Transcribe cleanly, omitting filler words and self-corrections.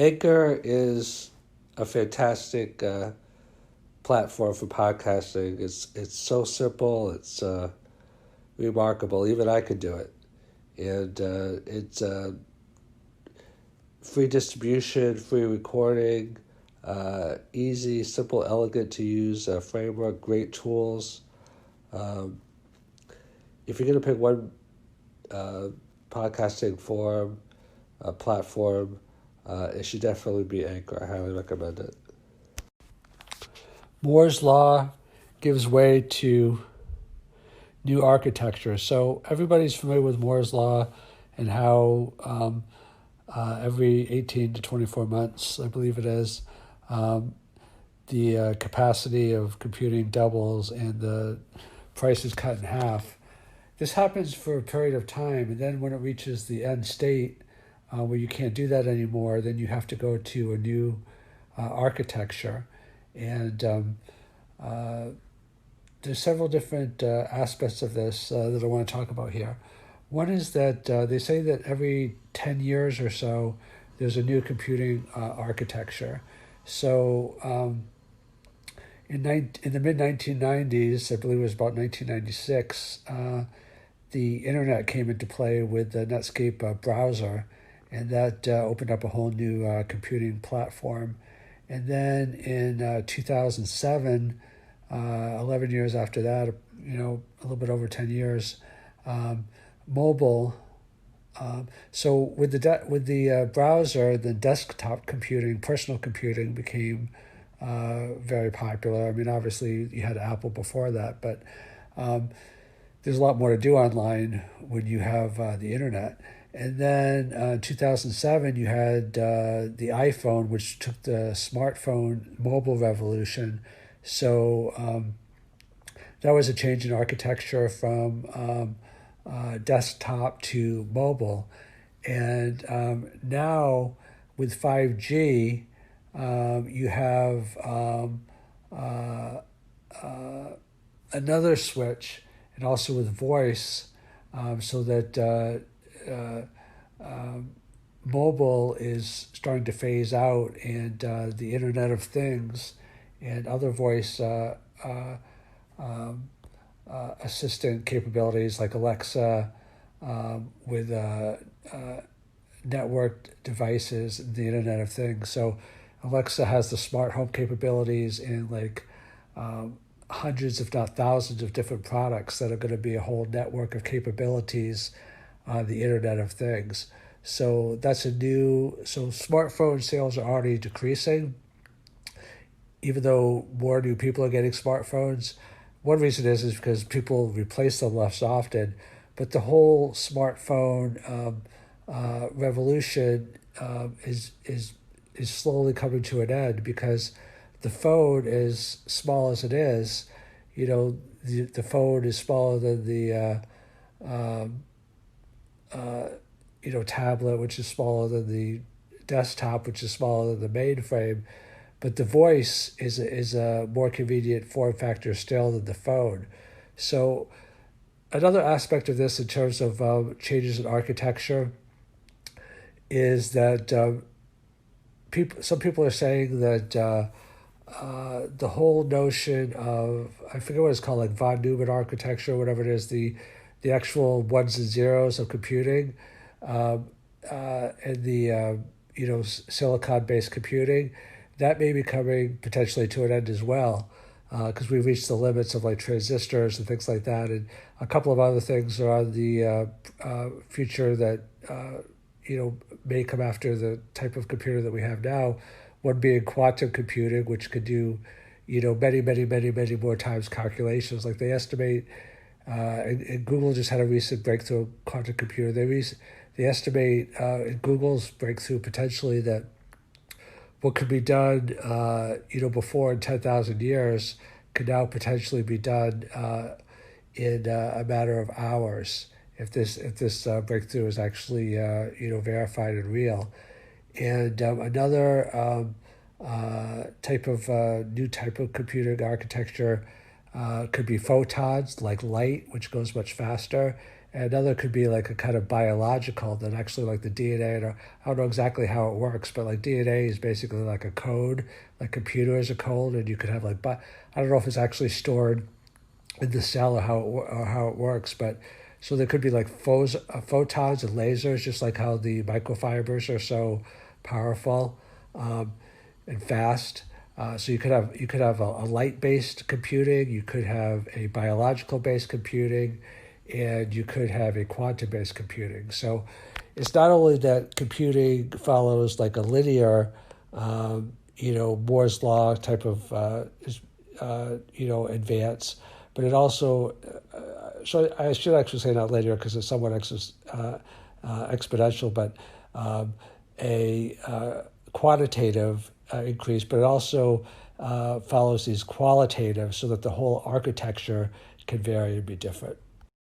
Anchor is a fantastic platform for podcasting. It's so simple. It's remarkable. Even I could do it, and it's free distribution, free recording, easy, simple, elegant to use framework, great tools. Um, if you're going to pick one podcasting forum, platform, it should definitely be Anchor. I highly recommend it. Moore's Law gives way to new architecture. So everybody's familiar with Moore's Law and how every 18 to 24 months, I believe it is, the capacity of computing doubles and the price is cut in half. This happens for a period of time, and then when it reaches the end state where you can't do that anymore, then you have to go to a new architecture. And there's several different aspects of this that I want to talk about here. One is that they say that every 10 years or so, there's a new computing architecture. So in the mid-1990s, I believe it was about 1996, the internet came into play with the Netscape browser, and that opened up a whole new computing platform. And then in 2007, 11 years after that, a little bit over 10 years, mobile. So with the browser, the desktop computing, personal computing became very popular. I mean, obviously you had Apple before that, but there's a lot more to do online when you have the internet. And then 2007, you had the iPhone, which took the smartphone mobile revolution. So that was a change in architecture from desktop to mobile. And now with 5G, you have another switch, and also with voice, so that mobile is starting to phase out, and the Internet of Things and other voice assistant capabilities like Alexa with networked devices, the Internet of Things. So Alexa has the smart home capabilities in hundreds, if not thousands, of different products that are going to be a whole network of capabilities on the Internet of Things. So so smartphone sales are already decreasing, even though more new people are getting smartphones. One reason is because people replace them less often, but the whole smartphone revolution is slowly coming to an end, because the phone, as small as it is, the phone is smaller than the tablet, which is smaller than the desktop, which is smaller than the mainframe. But the voice is a more convenient form factor still than the phone. So another aspect of this in terms of changes in architecture is that some people are saying that the whole notion of, I forget what it's called, like von Neumann architecture, whatever it is, the actual ones and zeros of computing, and the silicon-based computing, that may be coming potentially to an end as well, because we've reached the limits of like transistors and things like that, and a couple of other things are on the future that may come after the type of computer that we have now. One being quantum computing, which could do many, many, many, many more times calculations. Like they estimate, and Google just had a recent breakthrough quantum computer. They estimate in Google's breakthrough potentially that what could be done, before in 10,000 years could now potentially be done in a matter of hours if this breakthrough is actually verified and real. And another new type of computing architecture could be photons, like light, which goes much faster. Another could be like a kind of biological that actually like the DNA, and I don't know exactly how it works, but like DNA is basically like a code, like computer is a code, and you could have like, but I don't know if it's actually stored in the cell or how it works, but so there could be like photons and lasers, just like how the microfibers are so powerful and fast. So you could have a light based computing, you could have a biological based computing, and you could have a quantum based computing. So it's not only that computing follows like a linear, Moore's law type of advance, but it also so I should actually say not linear because it's somewhat exponential, but a quantitative increase, but it also follows these qualitative so that the whole architecture can vary and be different.